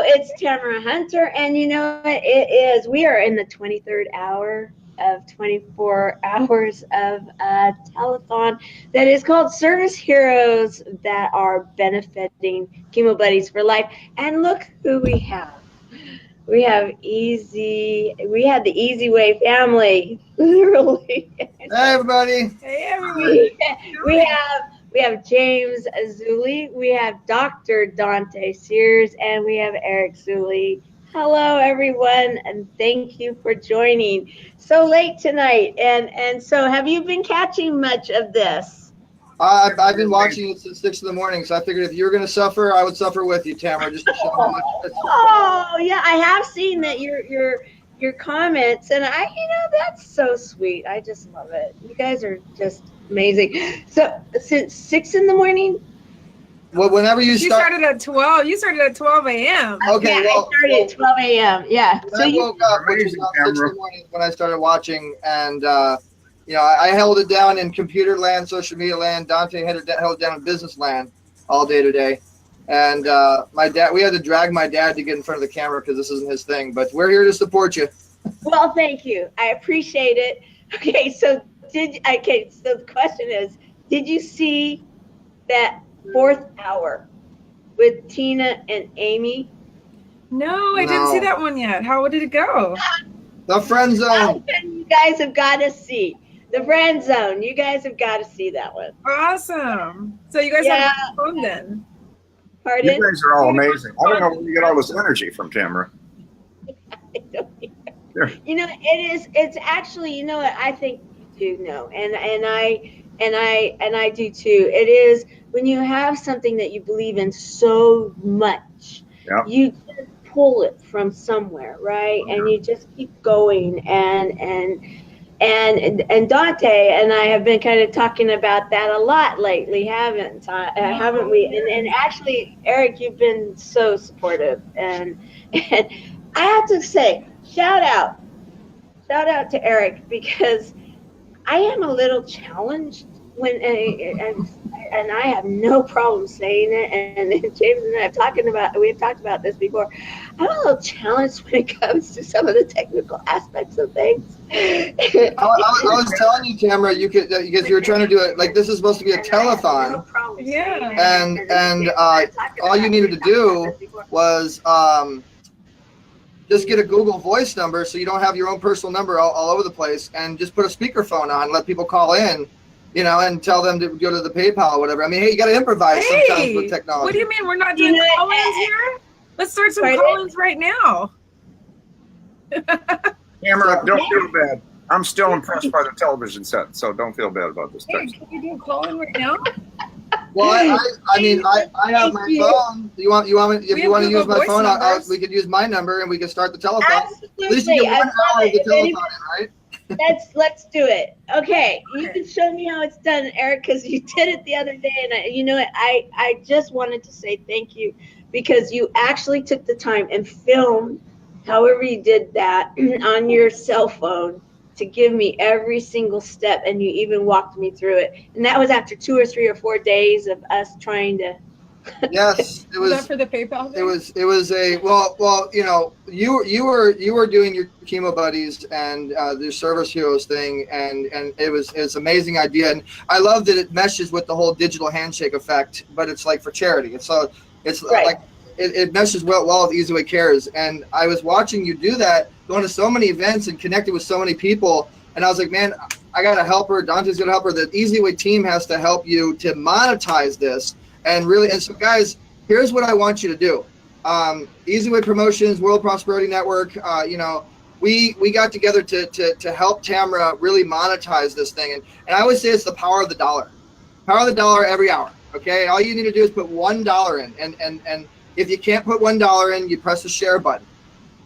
it's Tamara Hunter, and you know what it is? We are in the 23rd hour of 24 hours of a telethon that is called Service Heroes that are benefiting Chemo Buddies for Life. And look who we have. We have the EZWay family, literally. Hey, everybody. Hey, everybody. We have James Zuley, we have Dr. Dante Sears, and we have Eric Zuley. Hello, everyone, and thank you for joining so late tonight. And so, have you been catching much of this? I've been watching it since 6 in the morning, so I figured if you were going to suffer, I would suffer with you, Tamara, just to show how much. Oh, yeah, I have seen that your comments, and that's so sweet. I just love it. You guys are just amazing. So, since 6 in the morning? Well, whenever you started at 12. You started at 12 a.m. Okay, I started at 12 a.m. Yeah. So you woke up, which was about 6 in the morning when I started watching, and I held it down in computer land, social media land. Dante held it down in business land all day today. And my dad, we had to drag my dad to get in front of the camera because this isn't his thing. But we're here to support you. Well, thank you. I appreciate it. Okay, so the question is, did you see that 4th hour with Tina and Amy? No, I didn't see that one yet. How did it go? The friend zone. You guys have got to see. The friend zone. You guys have got to see that one. Awesome. So you guys have fun then. Pardon? You guys are all amazing. I don't know where you get all this energy from, Tamara. I don't either. You know, it's actually, you know what, I think you do know. And I do too. It is when you have something that you believe in so much, you just pull it from somewhere, right? And you just keep going and Dante and I have been kind of talking about that a lot lately, haven't we? And actually, Eric, you've been so supportive, and I have to say, shout out to Eric, because I am a little challenged when and I have no problem saying it. And James and I we've talked about this before. I'm a little challenged when it comes to some of the technical aspects of things. I was telling you, Tamara, you could, because you were trying to do it like this is supposed to be a telethon. And all you needed to do was just get a Google Voice number, so you don't have your own personal number all over the place, and just put a speakerphone on, let people call in. And tell them to go to the PayPal or whatever. I mean, hey, you got to improvise sometimes with technology. What do you mean we're not doing call-ins here? Let's start some call-ins right now. Tamara, don't feel bad. I'm still impressed by the television set, so don't feel bad about this. Hey, can we do a call-in right now? Well, I have my phone. If you want to use my phone, we could use my number and we can start the telephone. Absolutely. At least you get 1 hour of the telephone, right? Let's do it. Okay, you can show me how it's done, Eric, because you did it the other day, and I just wanted to say thank you, because you actually took the time and filmed, however you did that, on your cell phone to give me every single step, and you even walked me through it. And that was after 2 or 3 or 4 days of us trying to. Yes, it was. Was that for the PayPal thing? It was a you were doing your Chemo Buddies and the Service Heroes thing, and it's an amazing idea, and I love that it meshes with the whole digital handshake effect, but it's like for charity. It's right. Like it meshes well with EZWay Cares, and I was watching you do that, going to so many events and connected with so many people, and I was like, man, I gotta help her. Dante's gonna help her. The EZWay team has to help you to monetize this. And so guys, here's what I want you to do. EZWay Promotions, World Prosperity Network, we got together to help Tamara really monetize this thing. And I always say it's the power of the dollar. Power of the dollar every hour. Okay. All you need to do is put $1 in. And if you can't put $1 in, you press the share button.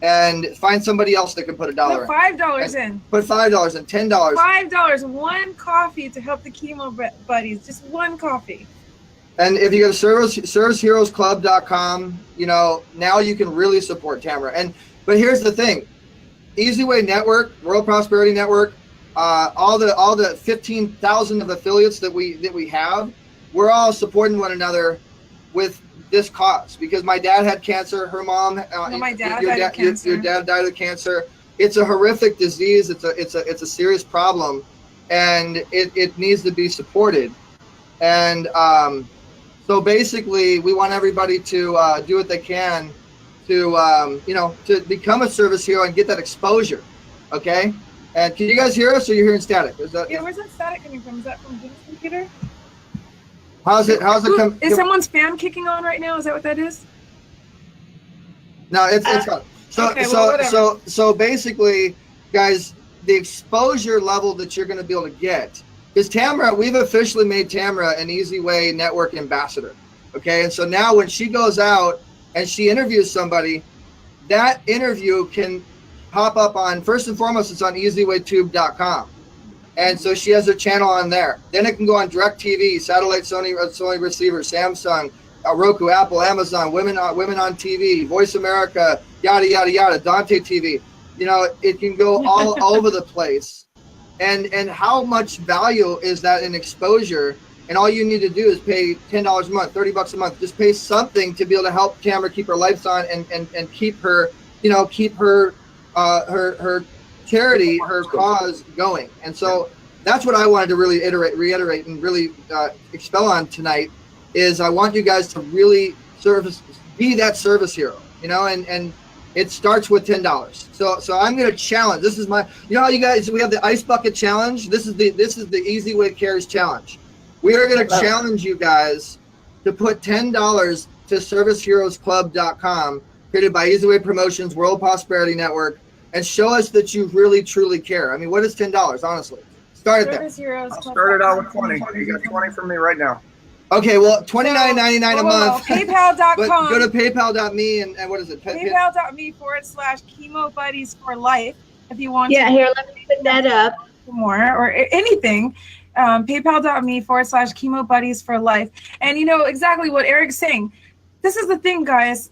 And find somebody else that can put $1 in. Put $5 in. Put $5 in, $10. $5, one coffee to help the Chemo Buddies. Just one coffee. And if you go to serviceheroesclub.com, now you can really support Tamara. But here's the thing. EZWay Network, World Prosperity Network, all the 15,000 of affiliates that we have, we're all supporting one another with this cause, because my dad had cancer, her mom, my dad your died of cancer. Your dad died of cancer. It's a horrific disease. It's a serious problem, and it needs to be supported. And so basically, we want everybody to do what they can to to become a service hero and get that exposure. Okay. And can you guys hear us, or you're hearing static? Where's that static coming from? Is that from Jim's computer? How's it come? Is someone's fan kicking on right now? Is that what that is? No, it's on. So basically, guys, the exposure level that you're going to be able to get is Tamara. We've officially made Tamara an EZWay Network ambassador. Okay, and so now when she goes out and she interviews somebody, that interview can pop up on, first and foremost, it's on EZWayTube.com. And so she has her channel on there. Then it can go on DirecTV, satellite, Sony receiver, Samsung, Roku, Apple, Amazon, Women on TV, Voice America, yada, yada, yada, Dante TV. It can go all over the place. And how much value is that in exposure? And all you need to do is pay $10 a month, $30 a month. Just pay something to be able to help Tamara keep her lights on and keep her, her charity, her cause going. And so that's what I wanted to really reiterate and really expel on tonight is I want you guys to really be that service hero, and it starts with $10. So I'm going to challenge. This is my, how you guys, we have the ice bucket challenge. This is the EZWay Cares challenge. We are going to challenge you guys to put $10 to ServiceHeroesClub.com, created by EZWay Promotions, World Prosperity Network, and show us that you really, truly care. I mean, what is $10, honestly? Start at there. I'll start it out with 20. You got 20 from me right now. Okay, well, $29.99 a month. PayPal.com. But go to PayPal.me and what is it? PayPal.me/Chemo Buddies for life. If you want. Yeah, here, let me put that up. More or anything. PayPal.me/Chemo Buddies for life. And exactly what Eric's saying. This is the thing, guys.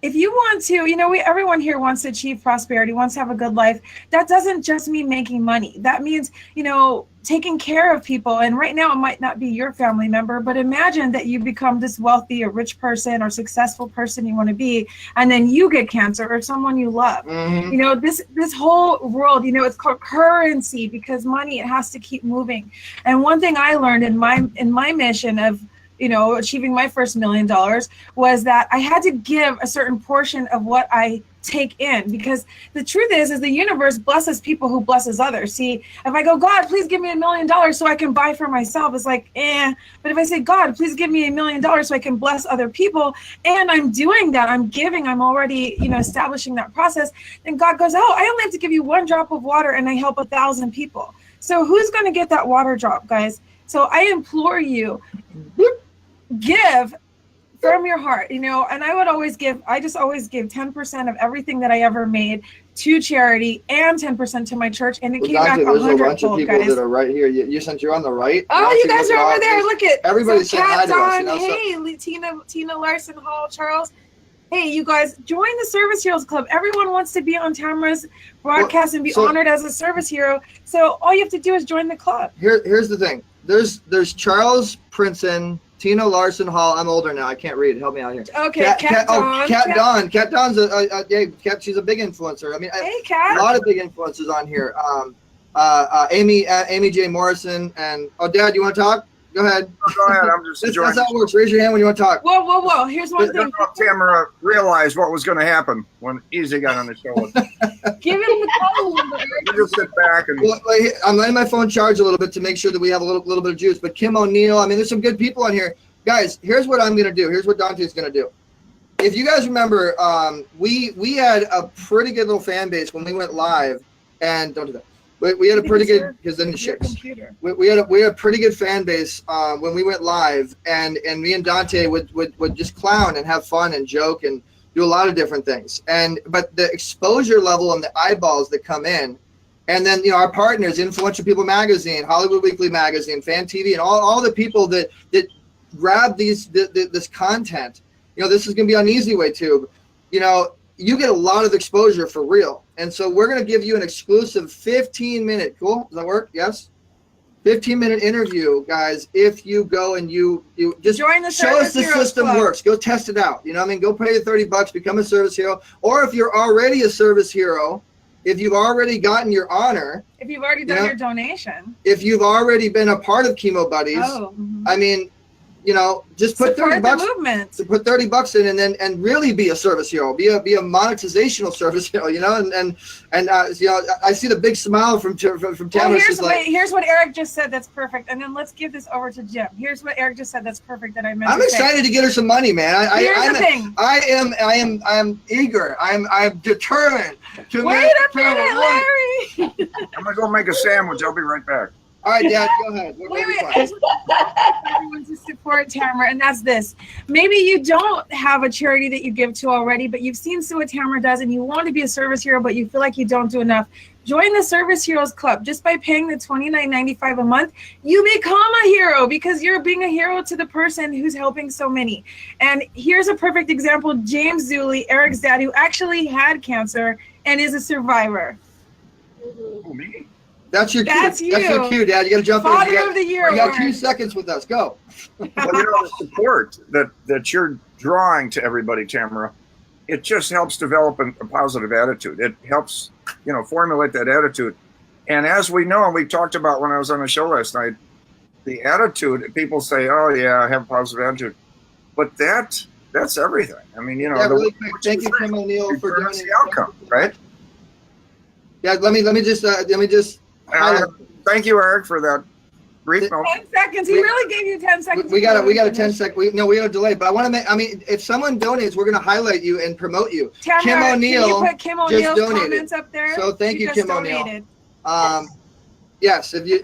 If you want to, everyone here wants to achieve prosperity, wants to have a good life. That doesn't just mean making money. That means, taking care of people. And right now it might not be your family member, but imagine that you become this wealthy or rich person or successful person you want to be, and then you get cancer or someone you love. Mm-hmm. This whole world, it's called currency, because money, it has to keep moving. And one thing I learned in my mission of achieving my first $1 million was that I had to give a certain portion of what I take in, because the truth is the universe blesses people who blesses others. See, if I go, God, please give me $1 million so I can buy for myself, it's like, But if I say, God, please give me $1 million so I can bless other people, and I'm doing that, I'm giving, I'm already, establishing that process, then God goes, oh, I only have to give you 1 drop of water and I help 1,000 people. So who's going to get that water drop, guys? So I implore you, give from your heart, and I would always give, I just always give 10% of everything that I ever made to charity and 10% to my church, and it came back 100-fold, guys. There's a bunch of people that are right here. You since you're on the right. Oh, you guys are over there. Look at everybody's saying hi to us. Hey, Tina Larson Hall, Charles. Hey, you guys, join the Service Heroes Club. Everyone wants to be on Tamara's broadcast and be honored as a service hero. So all you have to do is join the club. Here's the thing. There's Charles Princeton, Tina Larson Hall. I'm older now. I can't read. Help me out here. Okay, Kat Dawn. Kat Dawn. Kat Dawn's she's a big influencer. I mean, hey, Kat. A lot of big influencers on here. Amy J. Morrison and Dad, you want to talk? Go ahead. Go ahead. I'm just enjoying. That's how it works. Raise your hand when you want to talk. Whoa. Here's one thing. Tamara realized what was going to happen when Easy got on the show. Give him the call number. You just sit back and. Well, I'm letting my phone charge a little bit to make sure that we have a little bit of juice. But Kim O'Neill, I mean, there's some good people on here. Guys, here's what I'm going to do. Here's what Dante's going to do. If you guys remember, we had a pretty good little fan base when we went live, and don't do that. We had a pretty good, because then the shakes. We had a pretty good fan base when we went live, and me and Dante would just clown and have fun and joke and do a lot of different things. But the exposure level and the eyeballs that come in, and then our partners, Influential People Magazine, Hollywood Weekly Magazine, Fan TV, and all the people that grab this content. This is going to be on EZWay Tube. You get a lot of exposure for real. And so we're going to give you an exclusive 15-minute, cool? Does that work? Yes? 15-minute interview, guys. If you go and you just join the show us the Service Heroes system Club. works. Go test it out. You know what I mean? Go pay the $30, become a service hero. Or if you're already a service hero, if you've already gotten your honor, if you've already done your donation, if you've already been a part of Chemo Buddies, I mean, you know, just put $30 movement. to put $30 in, and really be a service hero, be a monetizational service hero, you know, and you know, I see the big smile from Tamara. Well, here's what Eric just said. That's perfect. And then let's give this over to Jim. Here's what Eric just said. That's perfect. That I meant. I'm excited to get her some money, man. Here's the thing. I am eager. I'm determined to Wait a minute, Larry. I'm gonna go make a sandwich. I'll be right back. All right, Dad, go ahead. Wait. Everyone to support Tamara, and that's this. Maybe you don't have a charity that you give to already, but you've seen what Tamara does, and you want to be a service hero, but you feel like you don't do enough. Join the Service Heroes Club. Just by paying the $29.95 a month, you become a hero because you're being a hero to the person who's helping so many. And here's a perfect example: James Zuley, Eric's dad, who actually had cancer and is a survivor. Oh, me? That's your cue. That's you. That's your cue, Dad. You got to jump in. Father of the Year. You got 2 seconds with us. Go. Well, you know, the support that you're drawing to everybody, Tamara, it just helps develop a positive attitude. It helps, you know, formulate that attitude. And as we know, and we talked about when I was on the show last night, the attitude, people say, oh, yeah, I have a positive attitude. But that's everything. I mean, you know. Yeah, really quick. Thank you, Kim O'Neill, for doing the outcome, right? Yeah, let me just thank you, Eric, for that brief moment. 10 seconds. He really gave you 10 seconds. We got a 10 second. We got a delay, but I want to make. I mean, if someone donates, we're going to highlight you and promote you. Tamara, Kim O'Neill, can you put Kim O'Neill's donated. comments up there? So thank you, Kim O'Neill. Donated. Yes, if you.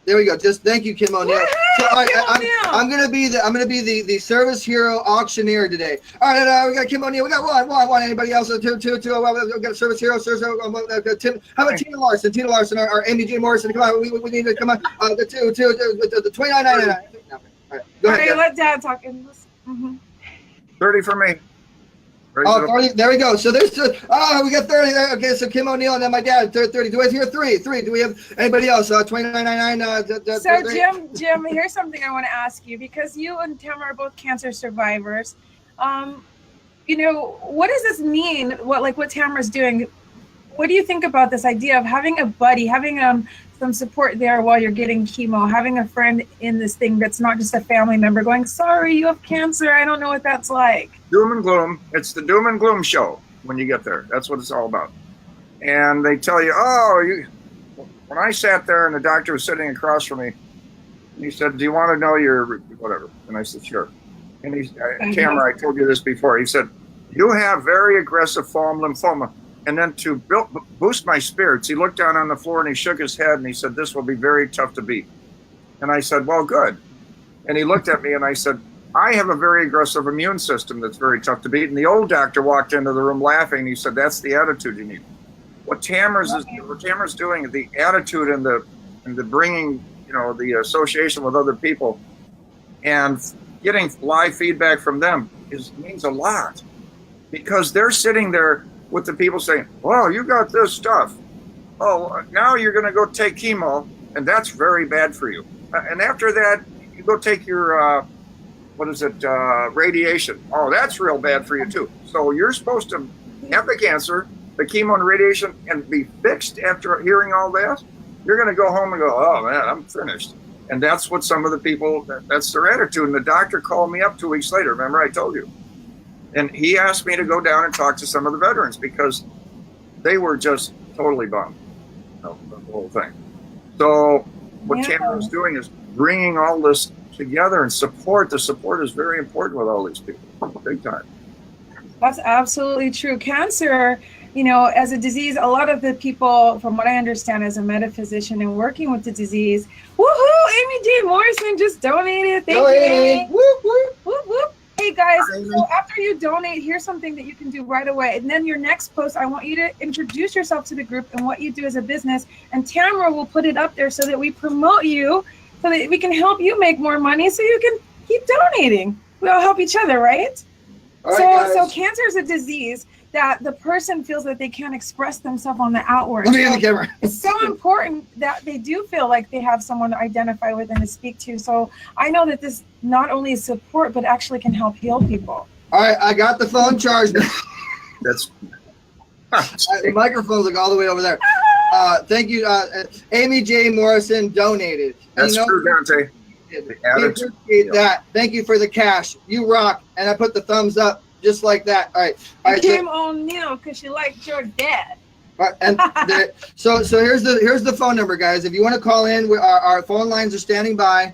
There we go. Just thank you, Kim O'Neill. So I'm gonna be the service hero auctioneer today. All right, we got Kim O'Neill. We got one. Anybody else? Two. We got a service hero. Tim. How about Tina Larson? Tina Larson or Amy J Morrison? Come on, we need to come on. The $29.99. All right, go ahead. Okay, let Dad talk. 30 for me. Oh, 30, there we go. So there's we got 30. Okay, so Kim O'Neill and then my dad, 30. Do we hear three? Do we have anybody else? $29.99. So Jim, here's something I want to ask you, because you and Tamara are both cancer survivors. You know, what does this mean? What Tamara's doing? What do you think about this idea of having a buddy, having some support there while you're getting chemo, having a friend in this thing that's not just a family member going, sorry, you have cancer, I don't know what that's like. Doom and gloom. It's the doom and gloom show when you get there. That's what it's all about. And they tell you, when I sat there and the doctor was sitting across from me, he said, do you want to know your whatever? And I said, sure. And Tamara, I told you this before. He said, you have very aggressive foam lymphoma. And then to boost my spirits, he looked down on the floor and he shook his head and he said, this will be very tough to beat. And I said, well, good. And he looked at me and I said, I have a very aggressive immune system that's very tough to beat. And the old doctor walked into the room laughing and he said, that's the attitude you need. What Tamara's doing, the attitude and the bringing, you know, the association with other people and getting live feedback from them means a lot, because they're sitting there with the people saying, well, you got this stuff. Oh, now you're going to go take chemo, and that's very bad for you. And after that, you go take your, radiation. Oh, that's real bad for you too. So you're supposed to have the cancer, the chemo and radiation, and be fixed after hearing all that. You're going to go home and go, oh man, I'm finished. And that's what some of the people, that's their attitude. And the doctor called me up 2 weeks later. Remember I told you? And he asked me to go down and talk to some of the veterans because they were just totally bummed, the whole thing. So what Tamara's doing is bringing all this together and support. The support is very important with all these people, big time. That's absolutely true. Cancer, you know, as a disease, a lot of the people, from what I understand as a metaphysician and working with the disease, woohoo, Amy J. Morrison just donated. Thank you, Amy. Whoop, whoop, whoop, whoop. Hey guys, so after you donate, here's something that you can do right away. And then your next post, I want you to introduce yourself to the group and what you do as a business. And Tamara will put it up there so that we promote you, so that we can help you make more money so you can keep donating. We all help each other, right? All right, So guys. cancer is a disease that the person feels that they can't express themselves on the outward. Let me in the camera. It's so important that they do feel like they have someone to identify with and to speak to. So I know that this not only is support, but actually can help heal people. All right, I got the phone charged. That's The microphone's like all the way over there. Thank you. Amy J. Morrison donated. that's true, Dante. We appreciate that. Thank you for the cash. You rock. And I put the thumbs up just like that. All right. All right. Kim O'Neill, because she liked your dad. And so here's the phone number, guys. If you want to call in, our phone lines are standing by.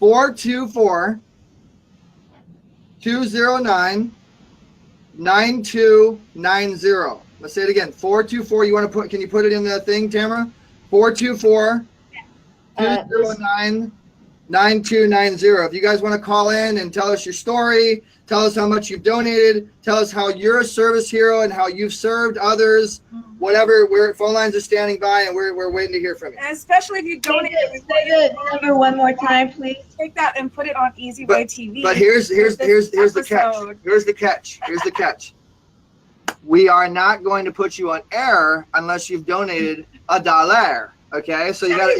424-209-9290. Let's say it again. 424. You want to put? Can you put it in the thing, Tamara? 424-209-9290. If you guys want to call in and tell us your story, tell us how much you've donated, tell us how you're a service hero and how you've served others, whatever. Phone lines are standing by, and we're waiting to hear from you. And especially if you donate. Say the number one more time, please. Take that and put it on EZWay TV. But here's the catch. Here's the catch. We are not going to put you on air unless you've donated $1. Okay, so you gotta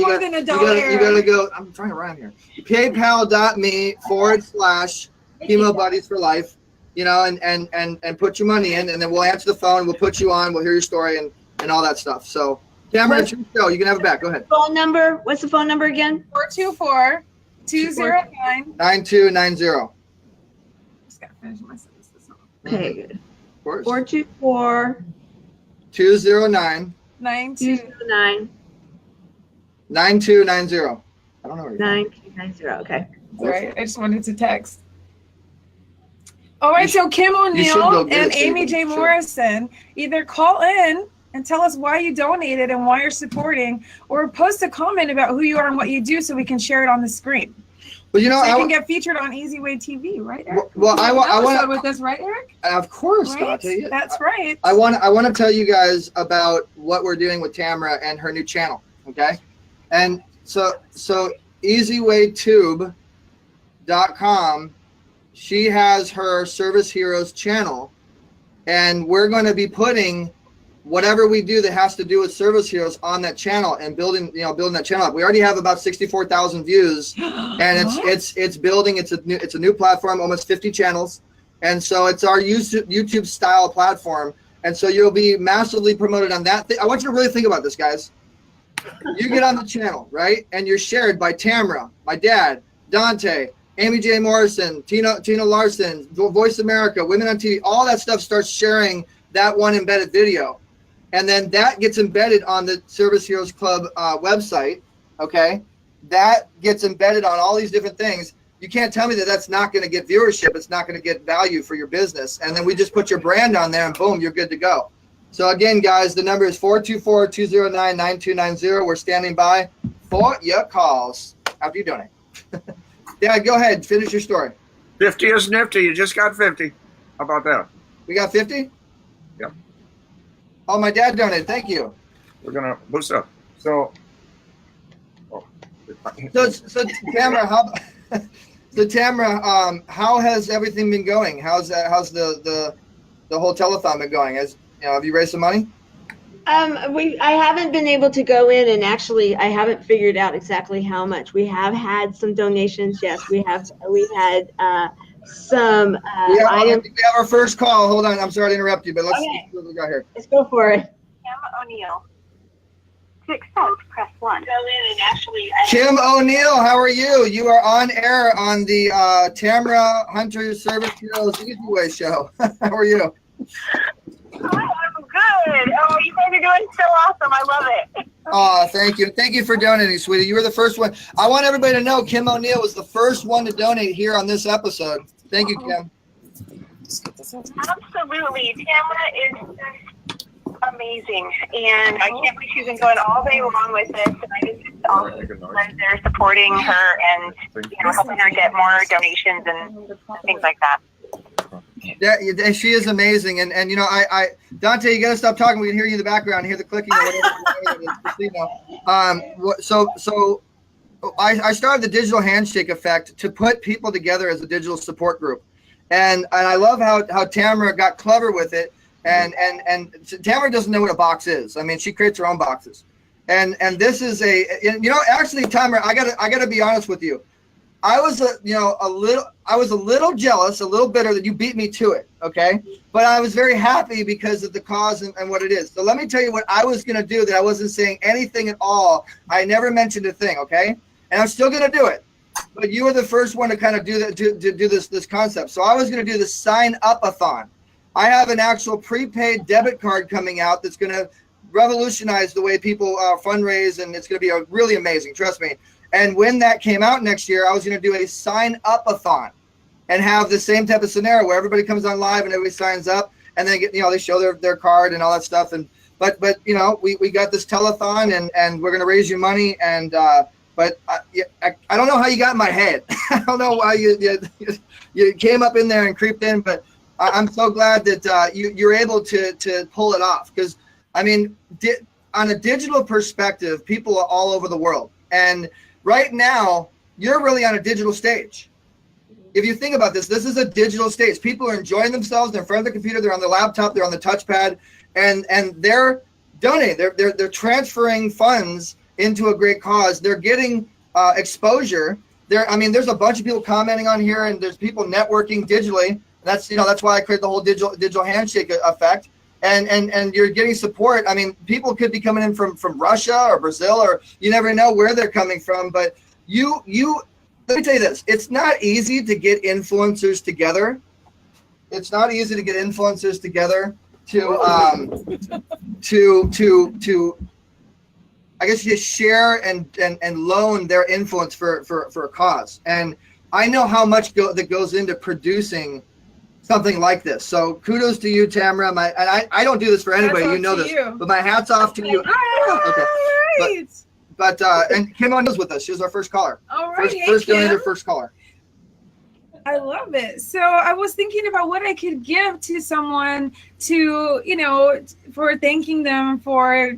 go. I'm trying to rhyme here. PayPal.me/Chemo Buddies for life. You know, and put your money in, and then we'll answer the phone. We'll put you on. We'll hear your story and all that stuff. So, Tamara, it's your show. You can have it back. Go ahead. Phone number. What's the phone number again? 424-209-9290. Just gotta finish my sentence. Okay, good. Of course. 424-209-9290. 9290. I don't know. 9290. Okay. Sorry, I just wanted to text. All right, so Kim go O'Neill get and it, Amy J. Sure. Morrison, either call in and tell us why you donated and why you're supporting, or post a comment about who you are and what you do so we can share it on the screen. Well, you know, So you can get featured on EZWay TV, right, Eric? Well, I want with us, right, Eric? Of course, Right? Dante. That's right. I want to tell you guys about what we're doing with Tamara and her new channel. Okay, and so EZWayTube.com. She has her Service Heroes channel, and we're going to be putting whatever we do that has to do with Service Heroes on that channel and building that channel up. We already have about 64,000 views, and it's building. It's a new platform, almost 50 channels, and so it's our YouTube style platform, and so you'll be massively promoted on that. I want you to really think about this, guys. You get on the channel, right, and you're shared by Tamara, my dad, Dante, Amy J. Morrison, Tina Larson, Voice America, Women on TV, all that stuff starts sharing that one embedded video. And then that gets embedded on the Service Heroes Club website, okay? That gets embedded on all these different things. You can't tell me that that's not going to get viewership. It's not going to get value for your business. And then we just put your brand on there, and boom, you're good to go. So again, guys, the number is 424-209-9290. We're standing by for your calls after you donate. Yeah, go ahead. Finish your story. 50 is nifty. You just got 50. How about that? We got 50? Yep. Oh, my dad donated. Thank you. We're going to boost up. So Tamara, how has everything been going? How's the whole telethon been going? Have you raised some money? I haven't been able to go in, and actually I haven't figured out exactly how much. We have had some donations. Yes, we've had some items. We have our first call. Hold on. I'm sorry to interrupt you, but let's see what we got here. Let's go for it. Kim O'Neill. To accept, press 1. Go in and actually. Kim O'Neill, how are you? You are on air on the Tamara Hunter Service Heroes EZWay show. How are you? Hi, I'm good. Oh, you guys are doing so awesome. I love it. Oh, thank you. Thank you for donating, sweetie. You were the first one. I want everybody to know Kim O'Neill was the first one to donate here on this episode. Thank you, Kim. Absolutely. Tamara is just amazing. And I can't believe she's been going all day long with this. And I just they're supporting her and helping her get more donations and things like that. Yeah, she is amazing, and I Dante, you gotta stop talking. We can hear you in the background, hear the clicking or whatever. So I started the digital handshake effect to put people together as a digital support group, And I love how Tamara got clever with it. And Tamara doesn't know what a box is. I mean, she creates her own boxes. And this is actually, Tamara, I gotta be honest with you. I was a little jealous, a little bitter that you beat me to it, okay? But I was very happy because of the cause and what it is. So let me tell you what I was gonna do that I wasn't saying anything at all. I never mentioned a thing, okay? And I'm still gonna do it. But you were the first one to kind of do that, to do this concept. So I was gonna do the sign up-a-thon. I have an actual prepaid debit card coming out that's gonna revolutionize the way people fundraise, and it's gonna be really amazing, trust me. And when that came out next year, I was going to do a sign-up-a-thon and have the same type of scenario where everybody comes on live and everybody signs up, and then they show their card and all that stuff. And but we got this telethon, and we're going to raise you money. And but I don't know how you got in my head. I don't know why you came up in there and creeped in, but I'm so glad that you're able to pull it off. Because I mean, on a digital perspective, people are all over the world, and right now, you're really on a digital stage. If you think about this is a digital stage. People are enjoying themselves. They're in front of the computer. They're on the laptop. They're on the touchpad, and they're donating. They're transferring funds into a great cause. They're getting exposure. There's a bunch of people commenting on here, and there's people networking digitally. That's why I created the whole digital handshake effect. And you're getting support. I mean, people could be coming in from Russia or Brazil, or you never know where they're coming from. But you let me tell you this: it's not easy to get influencers together. It's not easy to get influencers together to I guess you share and loan their influence for a cause. And I know how much that goes into producing something like this. So kudos to you, Tamara. I don't do this for anybody. You know this, but my hat's off to you. Okay. Right. But and Chemo was with us. She was our first caller. All right. First donator, first caller. I love it. So I was thinking about what I could give to someone to, for thanking them for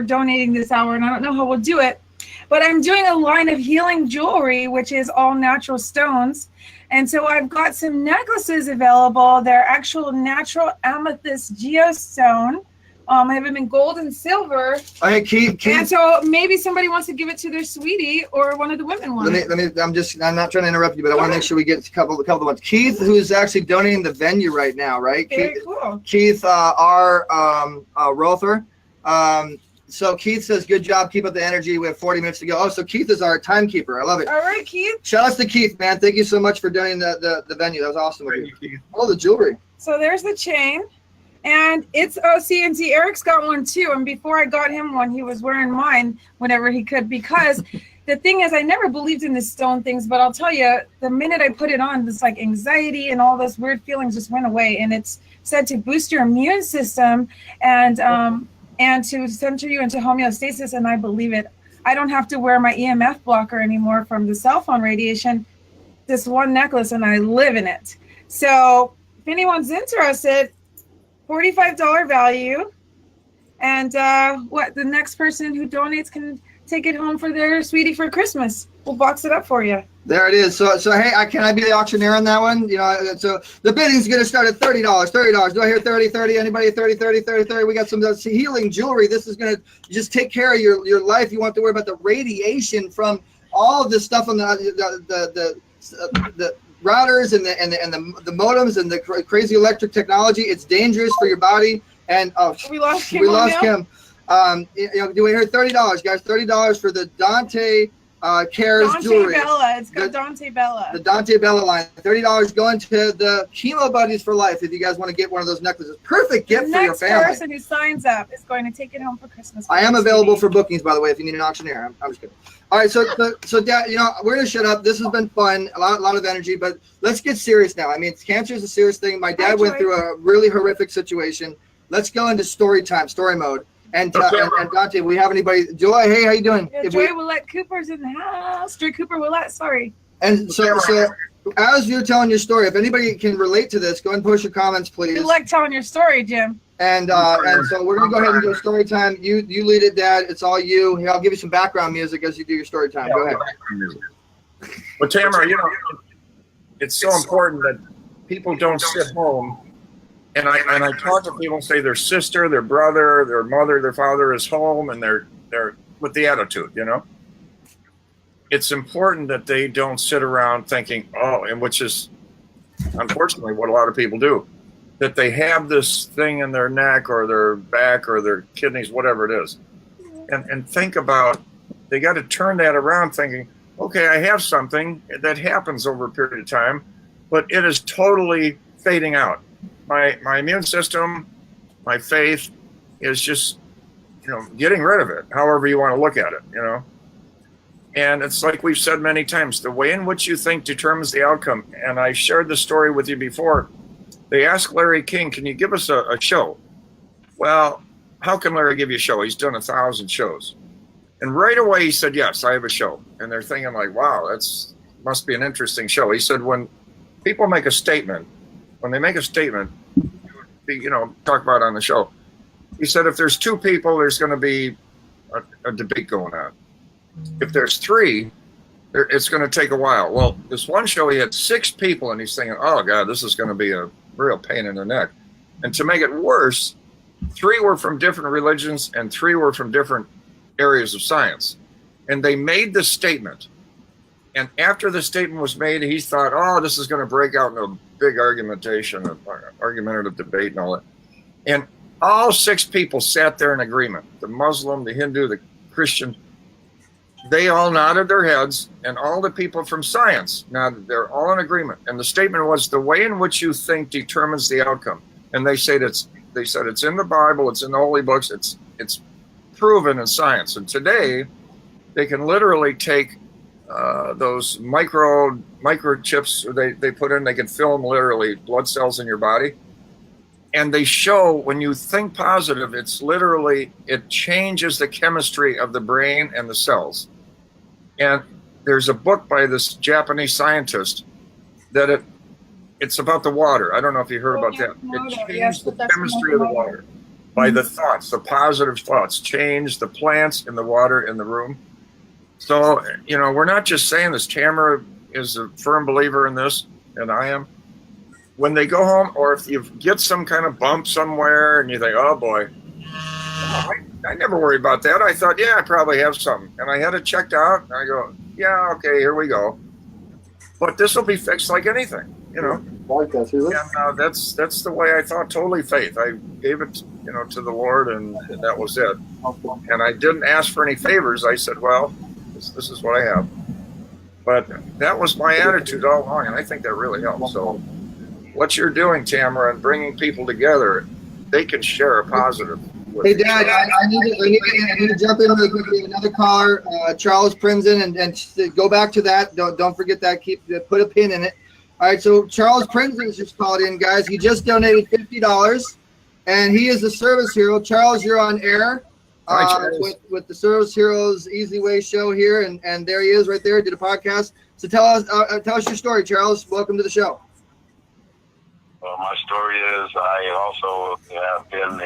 donating this hour, and I don't know how we'll do it, but I'm doing a line of healing jewelry, which is all natural stones. And so I've got some necklaces available. They're actual natural amethyst geostone. I have them in gold and silver. Okay, Keith. And so maybe somebody wants to give it to their sweetie, or one of the women wants. I'm not trying to interrupt you, but I want to make sure we get a couple of ones. Keith, who's actually donating the venue right now, right? Very cool. Keith R. Rother. So Keith says, good job. Keep up the energy. We have 40 minutes to go. Oh, so Keith is our timekeeper. I love it. All right, Keith. Shout out to Keith, man. Thank you so much for doing the venue. That was awesome. Thank you, Keith. Oh, the jewelry. So there's the chain. And it's CNC. Eric's got one too. And before I got him one, he was wearing mine whenever he could, because the thing is, I never believed in the stone things, but I'll tell you, the minute I put it on, this like anxiety and all those weird feelings just went away. And it's said to boost your immune system and to center you into homeostasis, and I believe it. I don't have to wear my EMF blocker anymore from the cell phone radiation. This one necklace, and I live in it. So if anyone's interested, $45 value, and the next person who donates can take it home for their sweetie for Christmas. We'll box it up for you. There it is. So hey, can I be the auctioneer on that one? So the bidding's going to start at $30. $30. Do I hear 30? Anybody 30? We got some healing jewelry. This is going to just take care of your life. You won't have to worry about the radiation from all of this stuff on the routers and the modems and the crazy electric technology. It's dangerous for your body. And we lost Kim. Do we hear $30, guys? $30 for the Dante Cares jewelry. Bella. It's got Dante Bella. The Dante Bella line. $30 going to the Chemo Buddies for life. If you guys want to get one of those necklaces, perfect gift for your family. The next person who signs up is going to take it home for Christmas. I am available for bookings, by the way, if you need an auctioneer. I'm just kidding. All right, so Dad, we're gonna shut up. This has been fun, a lot of energy, but let's get serious now. I mean, cancer is a serious thing. My dad went through a really horrific situation. Let's go into story mode. And Dante, we have anybody? Joy, hey, how you doing? Yeah, Joy Willette Cooper's in the house. Joy Cooper Willette, sorry. And so as you're telling your story, if anybody can relate to this, go ahead and post your comments, please. You like telling your story, Jim. And so we're gonna go ahead and do a story time. You lead it, Dad. It's all you. Here, I'll give you some background music as you do your story time. Go ahead. Well, Tamara, it's so important that people don't sit home. And I talk to people and say their sister, their brother, their mother, their father is home, and they're with the attitude, you know. It's important that they don't sit around thinking, oh, and which is unfortunately what a lot of people do, that they have this thing in their neck or their back or their kidneys, whatever it is, and think about, they got to turn that around thinking, okay, I have something that happens over a period of time, but it is totally fading out. My immune system, my faith is just, you know, getting rid of it, however you want to look at it, you know. And it's like we've said many times, the way in which you think determines the outcome. And I shared the story with you before. They asked Larry King, can you give us a show? Well, how can Larry give you a show? He's done 1,000 shows. And right away he said, yes, I have a show. And they're thinking like, wow, that's must be an interesting show. He said, when people make a statement, when they make a statement, you know, talk about it on the show. He said, if there's 2 people, there's going to be a debate going on. If there's 3, it's going to take a while. Well, this one show, he had 6 people, and he's thinking, oh, God, this is going to be a real pain in the neck. And to make it worse, 3 were from different religions, and 3 were from different areas of science. And they made this statement. And after the statement was made, he thought, oh, this is going to break out into a big argumentative debate and all that. And all 6 people sat there in agreement. The Muslim, the Hindu, the Christian, they all nodded their heads, and all the people from science nodded. They're all in agreement. And the statement was, the way in which you think determines the outcome. And they said it's in the Bible, it's in the holy books, it's proven in science. And today, they can literally take those microchips they put in, they can film literally blood cells in your body. And they show when you think positive, it's literally, it changes the chemistry of the brain and the cells. And there's a book by this Japanese scientist that it's about the water. I don't know if you heard about that. It changed the chemistry of the water by the thoughts, the positive thoughts, change the plants in the water in the room. So, you know, we're not just saying this. Tamara is a firm believer in this, and I am. When they go home, or if you get some kind of bump somewhere and you think, oh boy, I never worried about that. I thought, yeah, I probably have something. And I had it checked out, and I go, yeah, okay, here we go. But this will be fixed like anything, you know. And that's the way I thought, totally faith. I gave it, you know, to the Lord, and that was it. And I didn't ask for any favors. I said, well, this is what I have. But that was my attitude all along, and I think that really helped. So what you're doing, Tamara, and bringing people together, they can share a positive. Hey, Dad, I need to jump in really quickly. Another caller, Charles Prinzen, and go back to that. Don't forget that. Put a pin in it. All right, so Charles Prinzen just called in, guys. He just donated $50, and he is a service hero. Charles, you're on air with the Service Heroes EZWay show here, and there he is right there. Did a podcast. So tell us your story, Charles. Welcome to the show. Well, my story is I also have been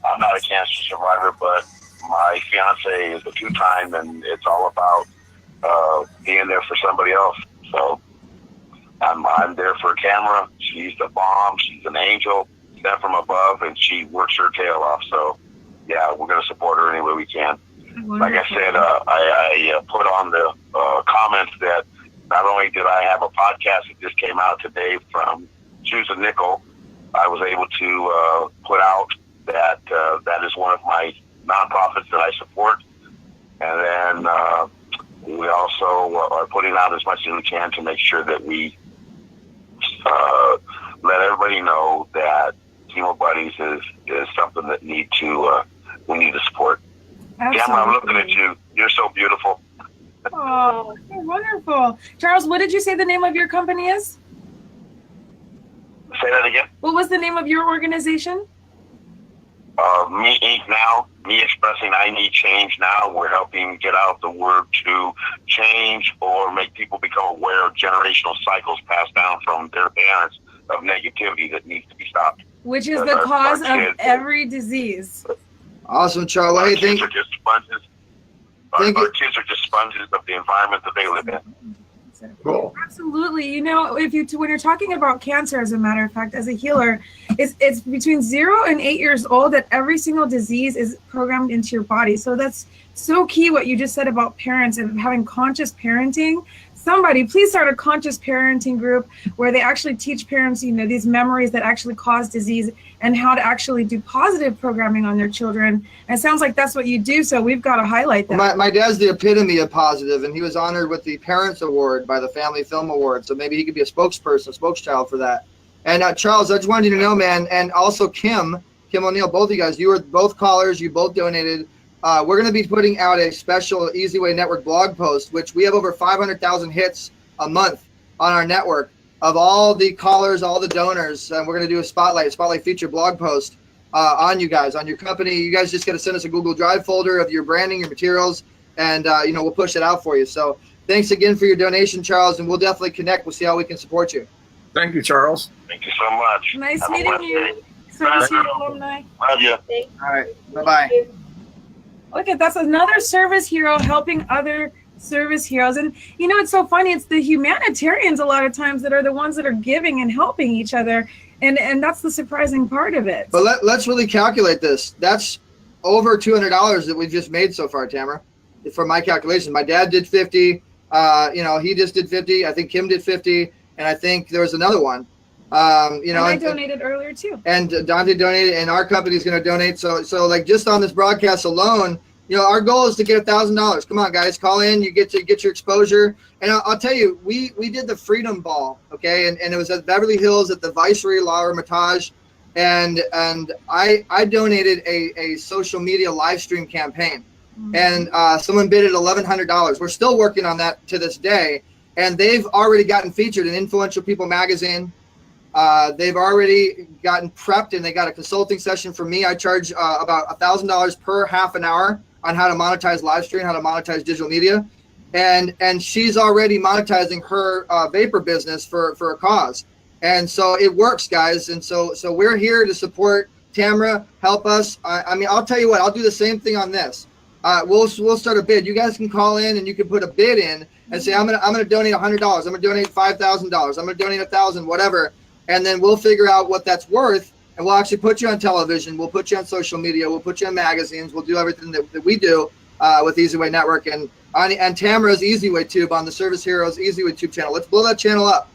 I'm not a cancer survivor, but my fiance is a 2-time, and it's all about being there for somebody else. So I'm there for Tamara. She's the bomb. She's an angel sent from above, and she works her tail off. So, yeah, we're going to support her any way we can. Wonderful. Like I said, I put on the comments that not only did I have a podcast that just came out today from Choose a Nickel, I was able to put out that that is one of my nonprofits that I support. And then we also are putting out as much as we can to make sure that we let everybody know that Chemo Buddies is something that we need to support. Tamara, I'm looking at you. You're so beautiful. Oh, you're wonderful. Charles, what did you say the name of your company is? Say that again. What was the name of your organization? Me Inc. Now, me expressing I need change now. We're helping get out the word to change or make people become aware of generational cycles passed down from their parents of negativity that needs to be stopped. Which is the cause of every disease. Awesome, Charlie. Hey, kids are just sponges. Our kids are just sponges of the environment that they live in. Cool. Absolutely. You know, when you're talking about cancer, as a matter of fact, as a healer, it's between 0 and 8 years old that every single disease is programmed into your body. So that's so key what you just said about parents and having conscious parenting. Somebody please start a conscious parenting group where they actually teach parents, you know, these memories that actually cause disease and how to actually do positive programming on their children. And it sounds like that's what you do, so we've got to highlight that. My dad's the epitome of positive, and he was honored with the Parents Award by the Family Film Award, so maybe he could be a spokesperson, spokeschild for that. And Charles, I just wanted you to know, man, and also Kim O'Neill, both of you guys, you were both callers, you both donated. We're going to be putting out a special EZWay Network blog post, which we have over 500,000 hits a month on our network of all the callers, all the donors. And we're going to do a spotlight feature blog post on you guys, on your company. You guys just got to send us a Google Drive folder of your branding, your materials, and you know, we'll push it out for you. So thanks again for your donation, Charles, and we'll definitely connect. We'll see how we can support you. Thank you, Charles. Thank you so much. Nice Have a meeting blessed you. day. Service Heroes alumni. Love you. All right. Bye-bye. Okay, that's another service hero helping other service heroes. And you know, it's so funny, it's the humanitarians a lot of times that are the ones that are giving and helping each other, and that's the surprising part of it. But let's really calculate this. That's over $200 that we've just made so far, Tamara, for my calculation. My dad did 50, you know, he just did 50. I think Kim did 50, and I think there was another one. You know, and I donated earlier too. And Dante donated, and our company is going to donate. So like just on this broadcast alone, you know, our goal is to get $1,000. Come on, guys, call in. You get your exposure. And I'll tell you, we did the Freedom Ball, okay, and it was at Beverly Hills at the Viceroy La Hermitage, and I donated a social media live stream campaign, and someone bid at $1,100. We're still working on that to this day, and they've already gotten featured in Influential People magazine. They've already gotten prepped, and they got a consulting session from me. I charge about $1,000 per half an hour on how to monetize live stream, how to monetize digital media, and she's already monetizing her vapor business for a cause, and so it works, guys. And so we're here to support Tamara. Help us. I mean, I'll tell you what, I'll do the same thing on this. We'll start a bid. You guys can call in and you can put a bid in and say, I'm gonna donate $100. I'm gonna donate $5,000. I'm gonna donate $1,000, whatever. And then we'll figure out what that's worth, and we'll actually put you on television. We'll put you on social media. We'll put you on magazines. We'll do everything that we do with EZWay Network and Tamara's EZWay Tube on the Service Heroes EZWay Tube channel. Let's blow that channel up.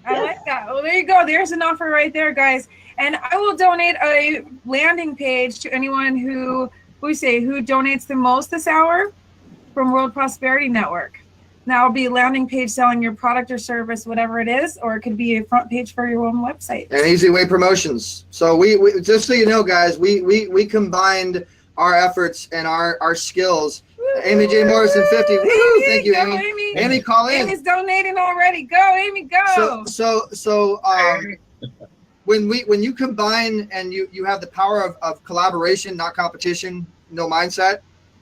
I like that. Well, there you go. There's an offer right there, guys. And I will donate a landing page to anyone who donates the most this hour from World Prosperity Network. Now it'll be a landing page selling your product or service, whatever it is, or it could be a front page for your own website. And EZWay Promotions. So we just so you know, guys, we combined our efforts and our skills. Woo! Amy J. Morrison 50. Woo! Thank you, go, Amy. Amy, call in. Amy's donating already. Go, Amy, go. So when you combine and you have the power of collaboration, not competition, no mindset,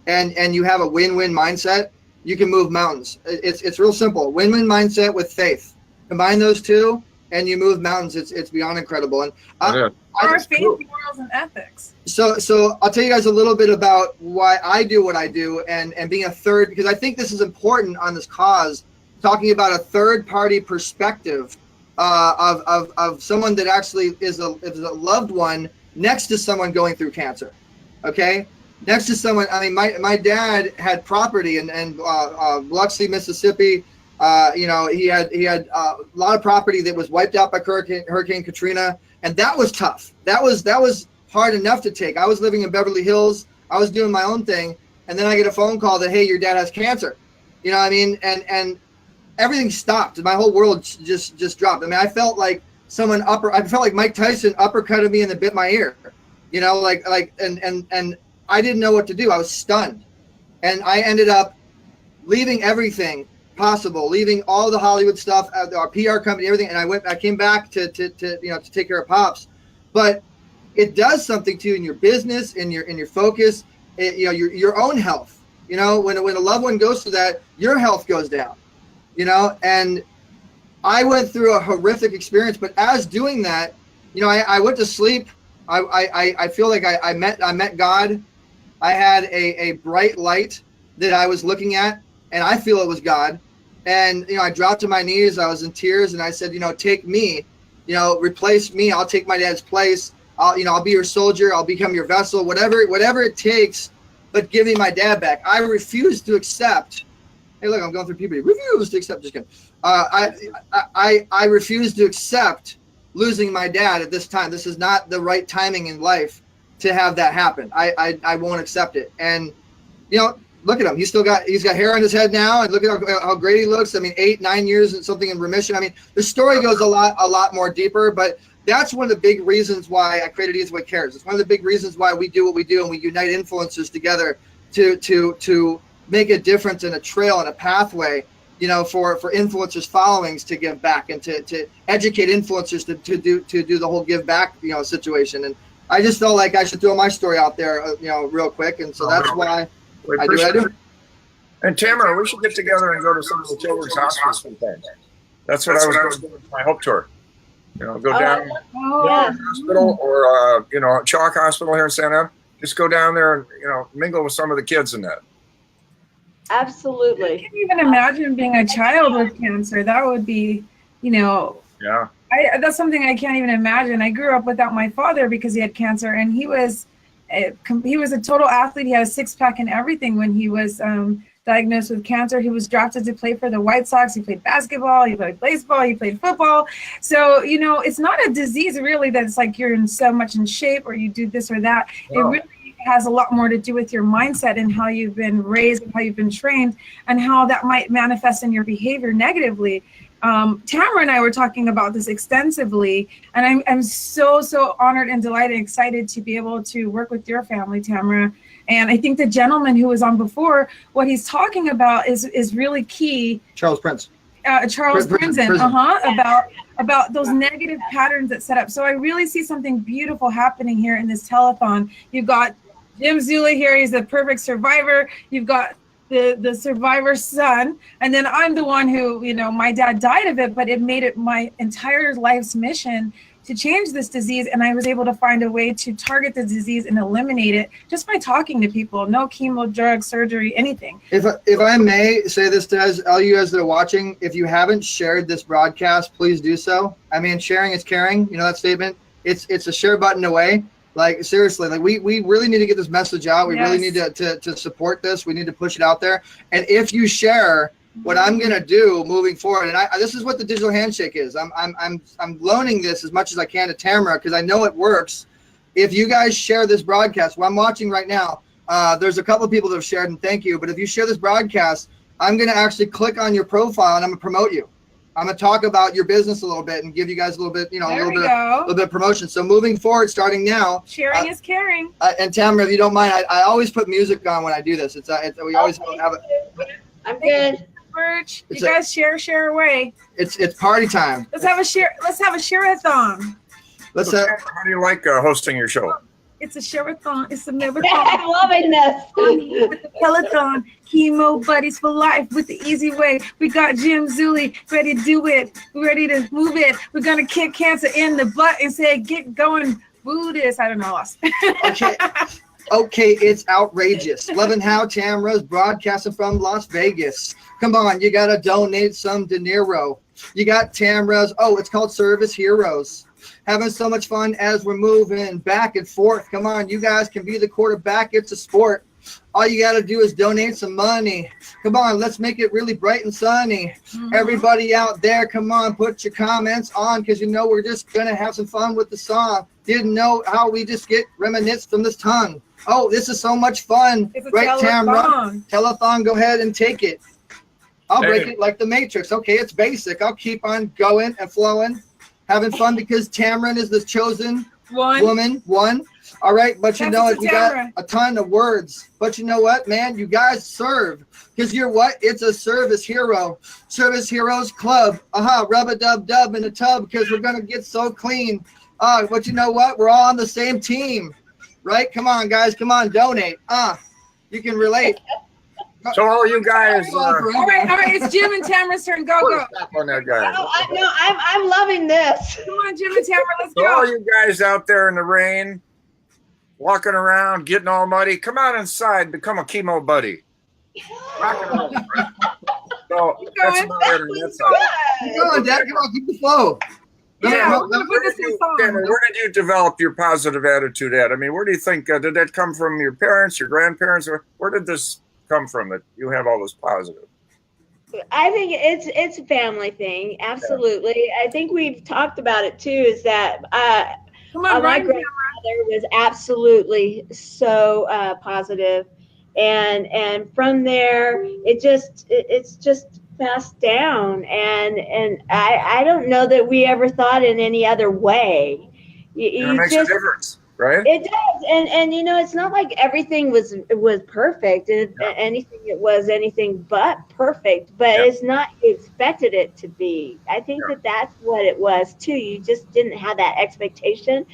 and you have a win-win mindset, you can move mountains. It's real simple. Win-win mindset with faith. Combine those two, and you move mountains. It's beyond incredible. And our faith, morals, and ethics. So I'll tell you guys a little bit about why I do what I do, and being a third, because I think this is important on this cause, talking about a third-party perspective of someone that actually is a loved one next to someone going through cancer. Okay. Next to someone, I mean, my dad had property in Biloxi, Mississippi. You know, he had a lot of property that was wiped out by Hurricane Katrina, and that was tough. That was hard enough to take. I was living in Beverly Hills. I was doing my own thing, and then I get a phone call that, hey, your dad has cancer. You know what I mean? And everything stopped. My whole world just dropped. I mean, I felt like I felt like Mike Tyson uppercutted me and then bit my ear. You know, and I didn't know what to do. I was stunned. And I ended up leaving everything possible, leaving all the Hollywood stuff, our PR company, everything. And I came back to take care of Pops. But it does something to you in your business, in your focus, your own health. You know, when a loved one goes through that, your health goes down, you know, and I went through a horrific experience, but as doing that, you know, I went to sleep. I feel like I met God. I had a bright light that I was looking at, and I feel it was God. And, I dropped to my knees. I was in tears, and I said, take me, replace me. I'll take my dad's place. I'll be your soldier. I'll become your vessel, whatever it takes, but give me my dad back. I refuse to accept. Hey, look, I'm going through puberty. Refuse to accept. Just kidding. I refuse to accept losing my dad at this time. This is not the right timing in life to have that happen. I won't accept it. And, look at him. He's got hair on his head now, and look at how great he looks. I mean, 8-9 years and something in remission. I mean, the story goes a lot more deeper, but that's one of the big reasons why I created EZWay Cares. It's one of the big reasons why we do what we do, and we unite influencers together to make a difference in a trail and a pathway, for influencers' followings to give back and to educate influencers to do the whole give back, situation. And I just felt like I should throw my story out there, real quick, and so that's why I do what I do. And Tamara, we should get together and go to some of the children's hospitals sometimes. That's what I was going to do with my Hope Tour. Go down to the hospital or, Chalk Hospital here in Santa Ana. Just go down there and, mingle with some of the kids in that. Absolutely. I can't even imagine being a child with cancer. That would be, Yeah. That's something I can't even imagine. I grew up without my father because he had cancer, and he was a total athlete. He had a six-pack and everything when he was diagnosed with cancer. He was drafted to play for the White Sox. He played basketball, he played baseball, he played football. So, it's not a disease really that's like you're in so much in shape or you do this or that. No. It really has a lot more to do with your mindset and how you've been raised and how you've been trained and how that might manifest in your behavior negatively. Tamara and I were talking about this extensively, and I'm so honored and delighted and excited to be able to work with your family, Tamara. And I think the gentleman who was on before, what he's talking about is really key. Charles Prince. Princeton, about those negative patterns that set up. So I really see something beautiful happening here in this telethon. You've got James Zuley here. He's the perfect survivor. You've got the survivor's son, and then I'm the one who, my dad died of it, but it made it my entire life's mission to change this disease, and I was able to find a way to target the disease and eliminate it just by talking to people. No chemo, drugs, surgery, anything. If I may say this to all you guys that are watching, if you haven't shared this broadcast, please do so. I mean, sharing is caring. You know that statement? It's a share button away. Like, seriously, like we really need to get this message out. We really need to support this. We need to push it out there. And if you share, what I'm gonna do moving forward, and this is what the digital handshake is. I'm loaning this as much as I can to Tamara because I know it works. If you guys share this broadcast, what I'm watching right now, there's a couple of people that have shared, and thank you. But if you share this broadcast, I'm gonna actually click on your profile and I'm gonna promote you. I'm gonna talk about your business a little bit and give you guys a little bit, a little bit of promotion. So moving forward, starting now, sharing is caring. And Tamara, if you don't mind, I always put music on when I do this. We always have it. I'm good. Merch. You guys share away. It's party time. Let's have a share-a-thon. How do you like hosting your show? It's a share-a-thon. It's a marathon. I'm loving this. With the Telethon, Chemo Buddies for life with the EZWay. We got James Zuley ready to do it. We're ready to move it. We're gonna kick cancer in the butt and say, "Get going, Buddhist." I don't know. Okay, it's outrageous. Loving how Tamara's broadcasting from Las Vegas. Come on, you gotta donate some De Niro. You got Tamara's. It's called Service Heroes. Having so much fun as we're moving back and forth. Come on, you guys can be the quarterback. It's a sport. All you got to do is donate some money. Come on, let's make it really bright and sunny. Mm-hmm. Everybody out there, come on, put your comments on because we're just going to have some fun with the song. Didn't know how we just get reminisced from this tongue. Oh, this is so much fun. It's a right, Tamara? Telethon, go ahead and take it. I'll break it like the Matrix. Okay, it's basic. I'll keep on going and flowing. Having fun because Tamara is the chosen woman. All right, but you got a ton of words. But you know what, man? You guys serve because you're what? It's a service hero. Service Heroes Club. Rub-a-dub-dub in the tub because we're going to get so clean. But you know what? We're all on the same team, right? Come on, guys. Come on, donate. You can relate. So all you guys. All right. It's Jim and Tamara's turn. Go. On that guy. I'm loving this. Come on, Jim and Tamara, let's go. All you guys out there in the rain, walking around, getting all muddy, come out inside, become a chemo buddy. Rock and roll. So that's about it on that side. Come on, Dad. Come on, keep the flow. Yeah, Where did you develop your positive attitude at? I mean, where do you think, did that come from your parents, your grandparents? Or where did this come from that you have all this positive? I think it's a family thing. Absolutely. Yeah. I think we've talked about it too, is that my grandmother was absolutely so positive. And from there, it's just passed down, and I don't know that we ever thought in any other way. It makes a difference, right? It does, and it's not like everything was perfect, and anything it was anything but perfect, but it's not you expected it to be. I think that's what it was too. You just didn't have that expectation,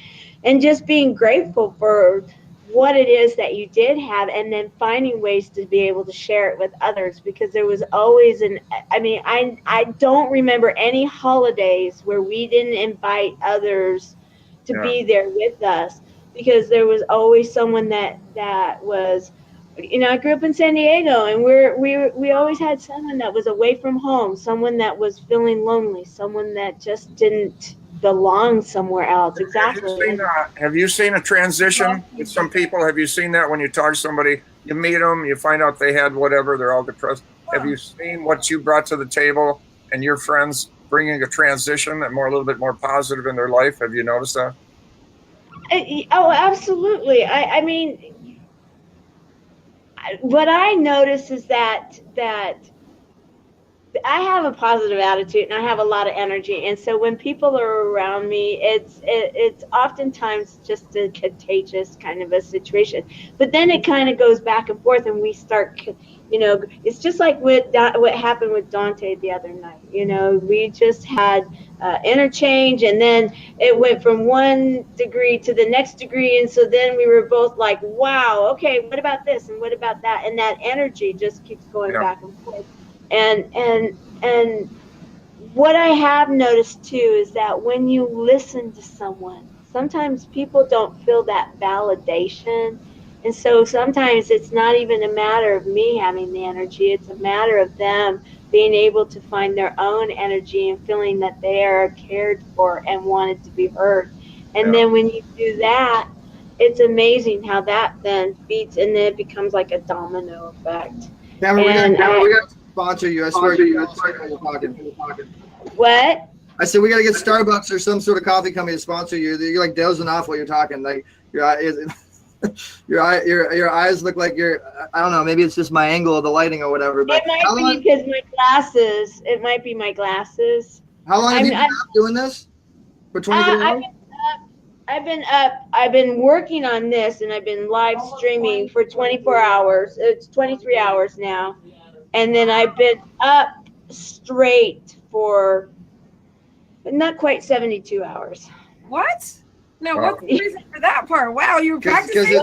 and just being grateful for what it is that you did have, and then finding ways to be able to share it with others, because there was always I don't remember any holidays where we didn't invite others to be there with us, because there was always someone that was, I grew up in San Diego, and we always had someone that was away from home, someone that was feeling lonely, someone that just didn't belong somewhere else. Exactly. Have you seen a transition with some people? Have you seen that when you talk to somebody, you meet them, you find out they had whatever, they're all depressed? Have you seen what you brought to the table and your friends bringing a transition and a little bit more positive in their life? Have you noticed that? Oh, absolutely. I mean, what I notice is that I have a positive attitude, and I have a lot of energy, and so when people are around me, it's oftentimes just a contagious kind of a situation. But then it kind of goes back and forth, and we start, it's just like what happened with Dante the other night. We just had interchange, and then it went from one degree to the next degree, and so then we were both like, wow, okay, what about this and what about that? And that energy just keeps going back and forth. And what I have noticed too is that when you listen to someone, sometimes people don't feel that validation. And so sometimes it's not even a matter of me having the energy, it's a matter of them being able to find their own energy and feeling that they are cared for and wanted to be heard. And then when you do that, it's amazing how that then feeds, and then it becomes like a domino effect. Tamara, we got sponsor you. I swear to you. You're talking. What? I said we got to get Starbucks or some sort of coffee company to sponsor you. You're like dozing off while you're talking. Like your eyes look like you're. I don't know. Maybe it's just my angle of the lighting or whatever. But it might be because my glasses. It might be my glasses. How long have you been doing this? For 24 hours? I've been working on this, and I've been live streaming for 24 hours. It's 23 hours now. And then I've been up straight for not quite 72 hours. What? No, what's the reason for that part? Wow, you were practicing?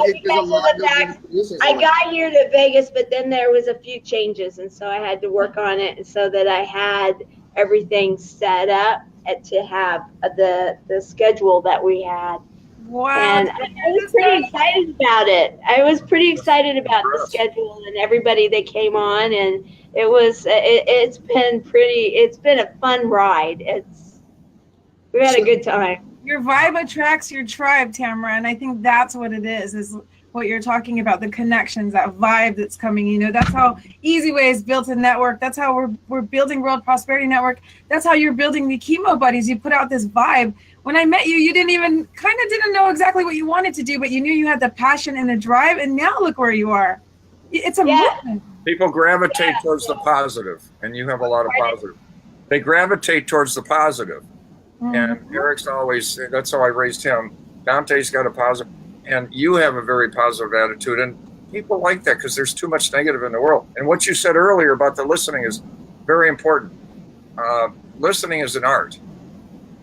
I got here to Vegas, but then there was a few changes, and so I had to work on it so that I had everything set up to have the schedule that we had. Wow. And I was pretty excited about it. I was pretty excited about the schedule and everybody that came on, and it's been a fun ride. We've had a good time. Your vibe attracts your tribe, Tamara, and I think that's what it is what you're talking about, the connections, that vibe that's coming. That's how EZWay is built a network. That's how we're building World Prosperity Network. That's how you're building the Chemo Buddies. You put out this vibe. When I met you, you didn't know exactly what you wanted to do, but you knew you had the passion and the drive, and now look where you are. It's a movement. People gravitate towards the positive, and you have a lot of positive. They gravitate towards the positive. And Eric's always, that's how I raised him. Dante's got a positive, and you have a very positive attitude, and people like that because there's too much negative in the world. And what you said earlier about the listening is very important. Listening is an art.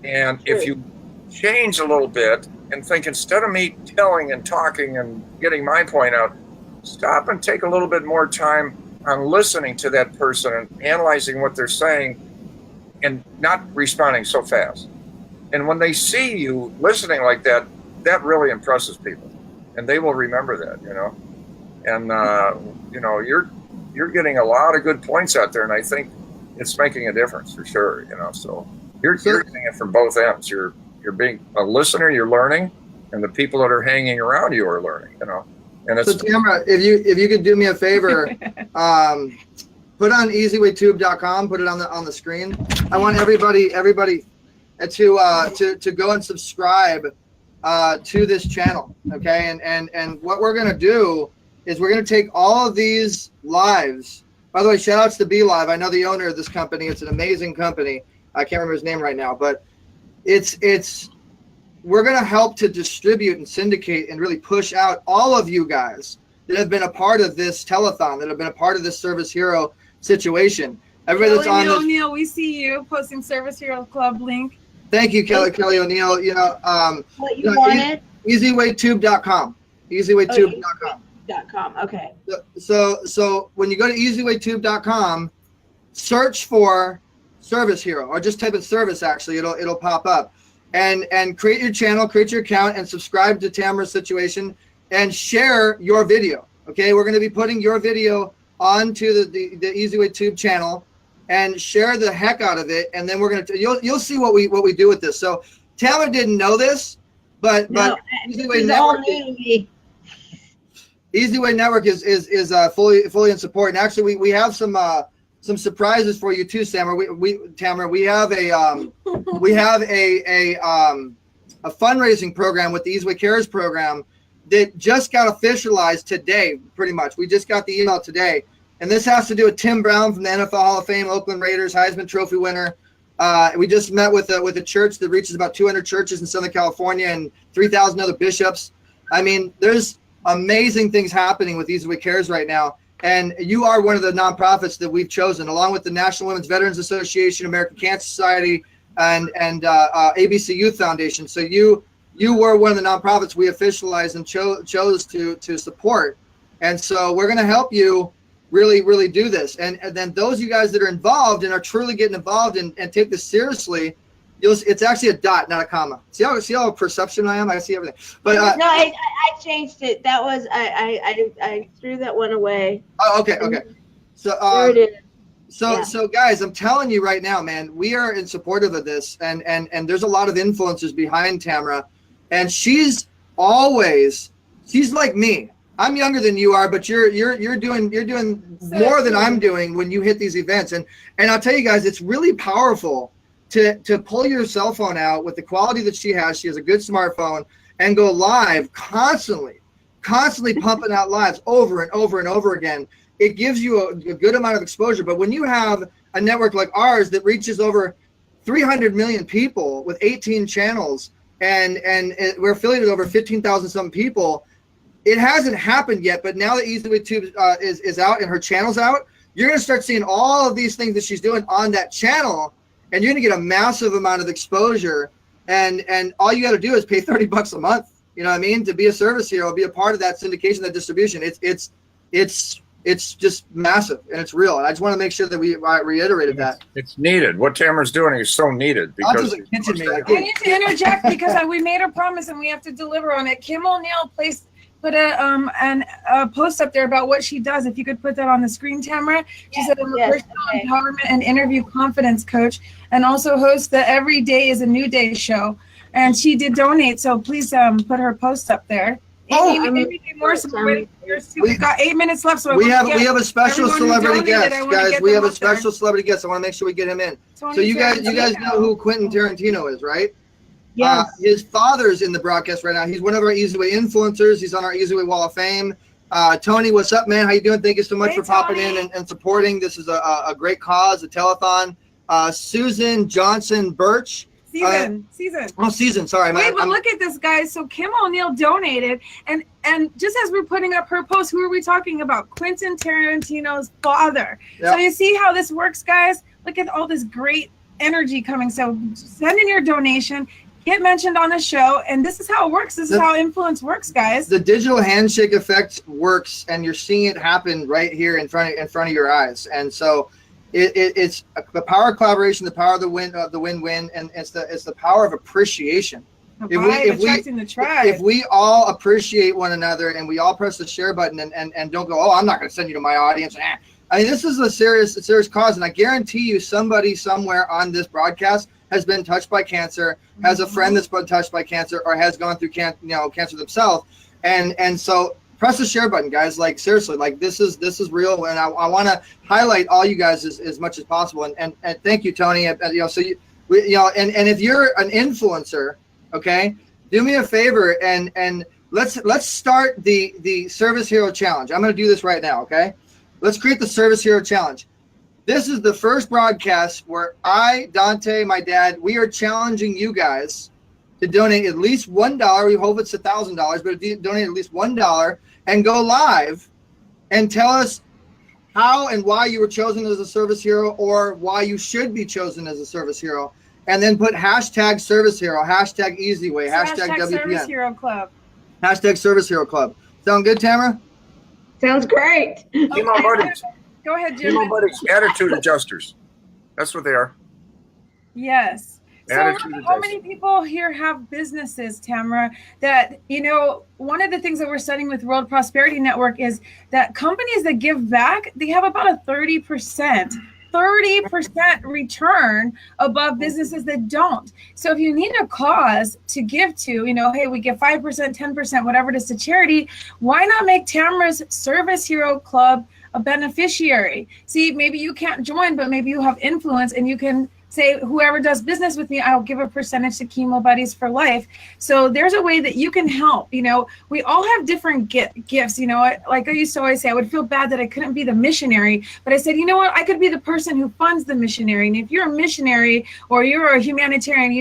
And if you change a little bit and think, instead of me telling and talking and getting my point out, stop and take a little bit more time on listening to that person and analyzing what they're saying and not responding so fast. And when they see you listening like that, that really impresses people, and they will remember that, And you're getting a lot of good points out there, and I think it's making a difference for sure. You know, so you're getting it from both ends. You're being a listener, you're learning, and the people that are hanging around you are learning. You know, and it's. So Tamara, if you could do me a favor, put on EZWayTube.com, put it on the screen. I want everybody to go and subscribe to this channel, okay? And what we're gonna do is we're gonna take all of these lives. By the way, shout outs to Be Live. I know the owner of this company. It's an amazing company. I can't remember his name right now, but we're gonna help to distribute and syndicate and really push out all of you guys that have been a part of this telethon, that have been a part of this Service Hero situation. Everybody that's on this. O'Neill, we see you posting Service Hero Club link. Thank you, Kelly O'Neill. You know, what you wanted? EZWayTube.com. EZWayTube.com. Okay. So when you go to EZWayTube.com, search for Service Hero, or just type in service. Actually, it'll pop up, and create your channel, create your account, and subscribe to Tamara's situation, and share your video. Okay, we're going to be putting your video onto the EZWayTube channel, and share the heck out of it, and then we're gonna you'll see what we do with this. So Tamara didn't know this, but EZWay Network is fully in support. And actually we have some surprises for you too, Tamara. Tamara, we have a fundraising program with the EZWay Cares program that just got officialized today. Pretty much, we just got the email today. And this has to do with Tim Brown from the NFL Hall of Fame, Oakland Raiders, Heisman Trophy winner. We just met with a church that reaches about 200 churches in Southern California and 3,000 other bishops. I mean, there's amazing things happening with EZWay Cares right now. And you are one of the nonprofits that we've chosen, along with the National Women's Veterans Association, American Cancer Society, and ABC Youth Foundation. So you were one of the nonprofits we officialized and chose to support. And so we're going to help you really do this, and then those of you guys that are involved and are truly getting involved and take this seriously, it's actually a dot, not a comma. See how perception I am? I see everything. But no, I changed it. That was I threw that one away. Oh, okay. So there it is. So guys, I'm telling you right now, man, we are in support of this, and there's a lot of influencers behind Tamara, and she's like me. I'm younger than you are, but you're doing more than I'm doing when you hit these events. And I'll tell you guys, it's really powerful to pull your cell phone out with the quality that she has. She has a good smartphone, and go live constantly pumping out lives over and over and over again. It gives you a good amount of exposure. But when you have a network like ours that reaches over 300 million people with 18 channels, and we're affiliated with over 15,000 some people. It hasn't happened yet, but now that EZWayTube is out and her channel's out, you're going to start seeing all of these things that she's doing on that channel, and you're going to get a massive amount of exposure. And all you got to do is pay $30 a month. You know what I mean? To be a service hero, be a part of that syndication, that distribution. It's just massive, and it's real. And I just want to make sure that we reiterated that. It's needed. What Tamara's doing is so needed. Because I need to interject because we made a promise and we have to deliver on it. Kim O'Neill put a post up there about what she does. If you could put that on the screen, Tamara. She said, I'm a personal empowerment and interview confidence coach, and also hosts the Every Day is a New Day show. And she did donate, so please put her post up there. Maybe more. We've got 8 minutes left, so we have a special celebrity guest, guys. We have a special celebrity guest. I want to make sure we get him in. So you guys know who Quentin Tarantino is, right? Yes. His father's in the broadcast right now. He's one of our EZWay influencers. He's on our EZWay Wall of Fame. Tony, what's up, man? How you doing? Thank you so much for popping in and supporting. This is a great cause, a telethon. Susan Johnson Birch. Season. Oh, Season. Sorry. But look at this, guys. So Kim O'Neill donated, and just as we're putting up her post, who are we talking about? Quentin Tarantino's father. Yep. So you see how this works, guys? Look at all this great energy coming. So send in your donation. Get mentioned on the show, and this is how it works. This is how influence works, guys. The digital handshake effect works, and you're seeing it happen right here in front of your eyes. And so, it's the power of collaboration, the power of the win-win, and it's the power of appreciation. If we all appreciate one another and we all press the share button and don't go, oh, I'm not going to send you to my audience. I mean, this is a serious cause, and I guarantee you somebody somewhere on this broadcast has been touched by cancer, has a friend that's been touched by cancer, or has gone through cancer themselves. And so press the share button, guys. Like, seriously, like this is real, and I want to highlight all you guys as much as possible. And thank you, Tony. So and if you're an influencer, okay, do me a favor and let's start the Service Hero Challenge. I'm going to do this right now, okay? Let's create the Service Hero Challenge. This is the first broadcast where I, Dante, my dad, we are challenging you guys to donate at least $1. We hope it's $1,000, but donate at least $1 and go live and tell us how and why you were chosen as a service hero, or why you should be chosen as a service hero. And then put hashtag Service Hero, hashtag EZWay, hashtag WPN. Service Hero Club. Hashtag Service Hero Club. Sound good, Tamara? Sounds great. Chemo Buddies. Go ahead, Jim. Chemo Buddies. Attitude adjusters. That's what they are. Yes. So how many people here have businesses, Tamara, that, one of the things that we're studying with World Prosperity Network is that companies that give back, they have about a 30% return above businesses that don't. So if you need a cause to give to, hey, we give 5%, 10%, whatever it is to charity, why not make Tamara's Service Hero Club a beneficiary? See, maybe you can't join, but maybe you have influence and you can say, whoever does business with me, I'll give a percentage to Chemo Buddies for life. So there's a way that you can help. We all have different gifts. Like I used to always say, I would feel bad that I couldn't be the missionary, but I said, I could be the person who funds the missionary. And if you're a missionary or you're a humanitarian,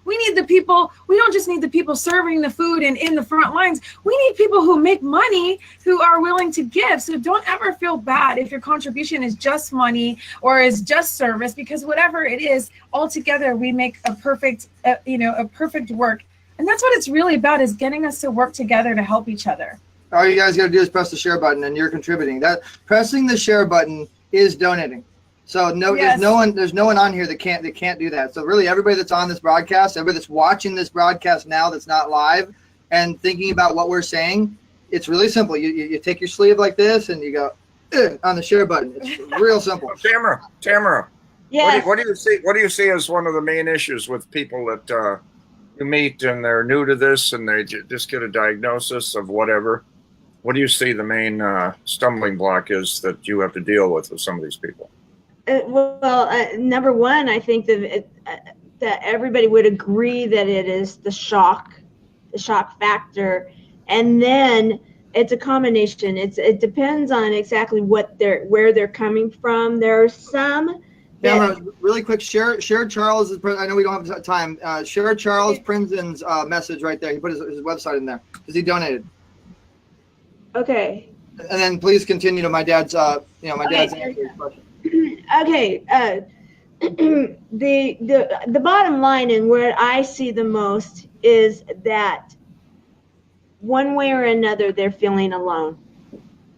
we need the people. We don't just need the people serving the food and in the front lines. We need people who make money, who are willing to give. So don't ever feel bad if your contribution is just money or is just service, because whatever it is, all together we make a perfect work. And that's what it's really about, is getting us to work together to help each other. All you guys got to do is press the share button, and you're contributing. That pressing the share button is donating. So there's no one on here that can't do that. So really, everybody that's on this broadcast, everybody that's watching this broadcast now that's not live and thinking about what we're saying, it's really simple. You take your sleeve like this and you go on the share button. It's real simple. Tamara. Yes. What do you see as one of the main issues with people that you meet and they're new to this and they just get a diagnosis of whatever? What do you see the main stumbling block is that you have to deal with some of these people? Number one, I think that everybody would agree that it is the shock factor, and then it's a combination. It depends on exactly where they're coming from. There are some. Tamara, really quick, share Charles. I know we don't have time. Share Charles Prinzen's message right there. He put his website in there because he donated. Okay. And then please continue to my dad's. Dad's answer question. Okay. The bottom line and where I see the most is that one way or another they're feeling alone.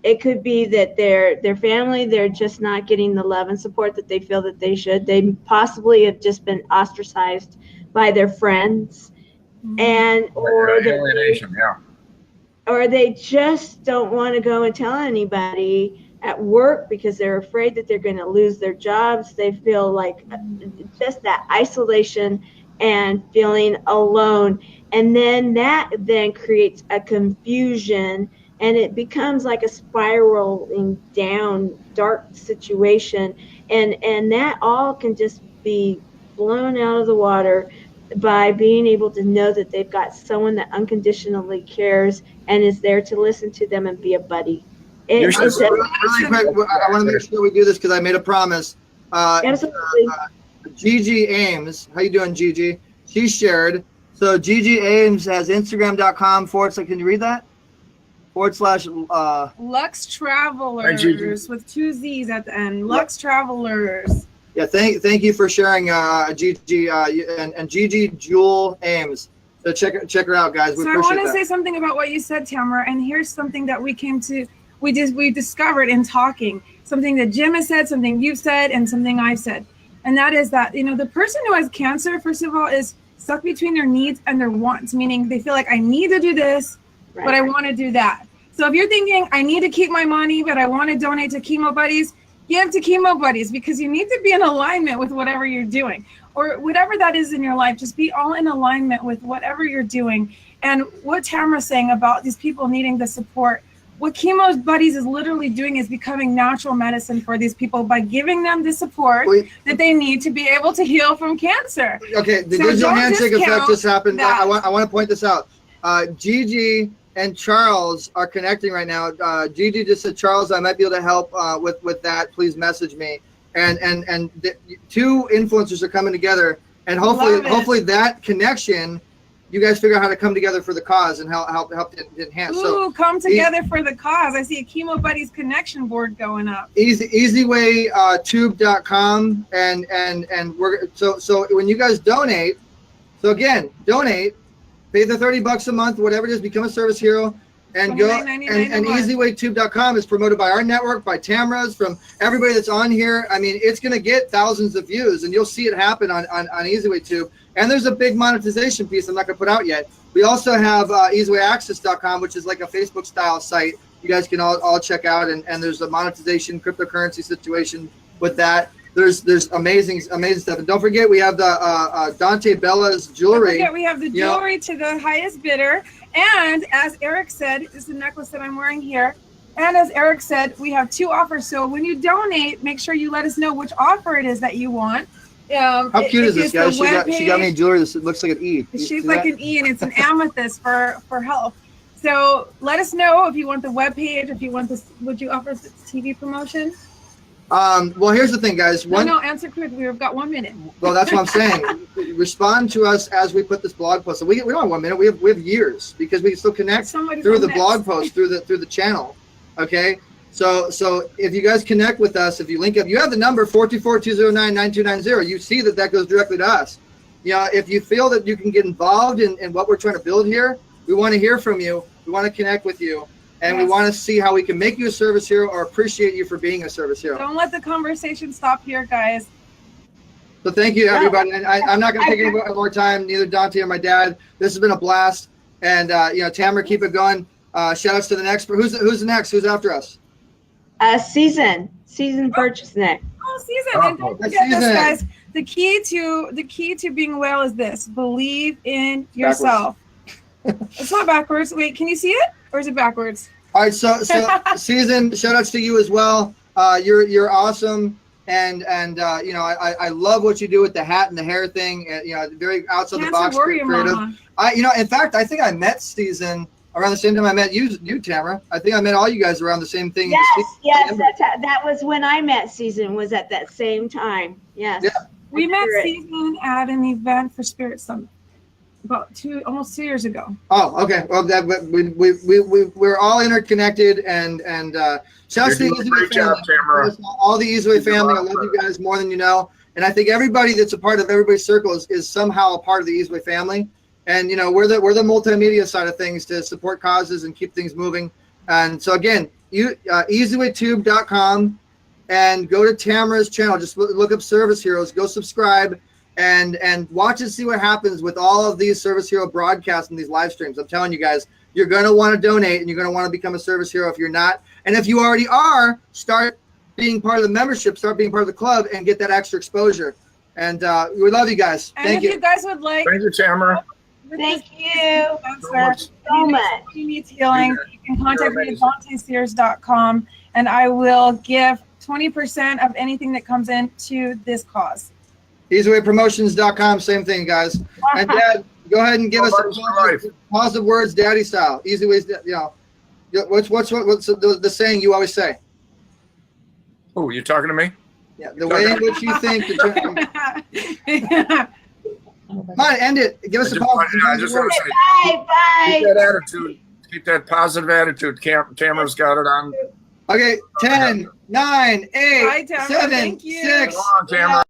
It could be that their family, they're just not getting the love and support that they feel that they should. They possibly have just been ostracized by their friends, or they just don't want to go and tell anybody at work because they're afraid that they're going to lose their jobs. They feel like just that isolation and feeling alone, and then that creates a confusion. And it becomes like a spiraling down dark situation. And that all can just be blown out of the water by being able to know that they've got someone that unconditionally cares and is there to listen to them and be a buddy. Really quick, I want to make sure we do this because I made a promise. Absolutely. Gigi Ames, how you doing, Gigi? She shared. So Gigi Ames has Instagram.com/ can you read that? / Lux Travelers with 2 Z's at the end. Lux Travelers. Yeah, thank you for sharing, Gigi and Gigi Jewel Ames. So check her out, guys. So I want to say something about what you said, Tamara, and here's something that we discovered in talking. Something that Jim has said, something you've said, and something I've said, and that is that the person who has cancer, first of all, is stuck between their needs and their wants, meaning they feel like I need to do this. But I want to do that. So if you're thinking, I need to keep my money, but I want to donate to Chemo Buddies, give to Chemo Buddies, because you need to be in alignment with whatever you're doing, or whatever that is in your life. Just be all in alignment with whatever you're doing. And what Tamara's saying about these people needing the support, what Chemo Buddies is literally doing is becoming natural medicine for these people by giving them the support that they need to be able to heal from cancer. Okay, the digital handshake effect just happened. I want to point this out. Gigi and Charles are connecting right now. Gigi just said, Charles, I might be able to help with that. Please message me. And the two influencers are coming together, and hopefully that connection, you guys figure out how to come together for the cause and help to enhance. Ooh, come together for the cause. I see a Chemo Buddies connection board going up. EZWay and we're so when you guys donate, donate, pay the $30 a month, whatever it is, become a service hero, and go and EZWayTube.com is promoted by our network, by Tamara's, from everybody that's on here. I mean, it's going to get thousands of views, and you'll see it happen on EZWay Tube. And there's a big monetization piece I'm not going to put out yet. We also have EZWayAccess.com, which is like a Facebook style site you guys can all check out, and there's a monetization cryptocurrency situation with that. There's amazing stuff. And don't forget, we have the Dante Bella's jewelry. Don't forget, we have the jewelry to the highest bidder. And as Eric said, this is the necklace that I'm wearing here. And as Eric said, we have 2 offers. So when you donate, make sure you let us know which offer it is that you want. How cute is this, guys? She got me jewelry that looks like an E. She's like an E, and it's an amethyst for health. So let us know if you want the webpage, if you want this. Would you offer this TV promotion? Well, here's the thing, guys. No, answer quick. We've got 1 minute. Well, that's what I'm saying. Respond to us as we put this blog post. So we don't have 1 minute. We have years, because we can still connect through the blog post, through the channel. Okay. So if you guys connect with us, if you link up, you have the number 424-209-9290. You see that goes directly to us. You know, if you feel that you can get involved in what we're trying to build here, we want to hear from you. We want to connect with you. And we want to see how we can make you a service hero or appreciate you for being a service hero. Don't let the conversation stop here, guys. So thank you, everybody. And I'm not going to take any more time, neither Dante or my dad. This has been a blast. And, Tamara, keep it going. Shout outs to the next. Who's the next? Who's after us? Season purchase next. Oh, Season. And don't forget this, guys. The key to being well is this: believe in yourself. It's not backwards. Wait, can you see it, or is it backwards? All right, so Season, shout outs to you as well. You're awesome, and I love what you do with the hat and the hair thing. Very outside the box, creative. In fact, I think I met Season around the same time I met you, Tamara. I think I met all you guys around the same thing. Yes, that was when I met Season. Was at that same time. Yes. Yeah. We met Season at an event for Spirit Summit about almost 2 years ago. Oh, okay. Well, we're all interconnected, and shout out to the EZWay family. Tamara. All the EZWay family. I love you guys more than you know, and I think everybody that's a part of everybody's circle is somehow a part of the EZWay family. And we're the multimedia side of things to support causes and keep things moving. And so again, EZWayTube.com, and go to Tamara's channel. Just look up Service Heroes. Go subscribe and watch and see what happens with all of these Service Hero broadcasts and these live streams. I'm telling you guys, you're going to want to donate, and you're going to want to become a Service Hero if you're not. And if you already are, start being part of the membership, start being part of the club, and get that extra exposure. And we love you guys. Thank you. If you guys would like, thank you, Tamara. Thank you so much. If you need healing, you can contact me at DanteSears.com, and I will give 20% of anything that comes in to this cause. EZWayPromotions.com, same thing, guys. And Dad, go ahead and give us positive words, Daddy style. EZWay's, what's the saying you always say? Oh, you talking to me? Yeah, the way in which you think. Come on, end it. Give us a positive. I just want to say, bye. Keep that attitude. Keep that positive attitude. Tamara's got it on. Okay, 10, 9, 8, 7, 6. Come on, Tamara.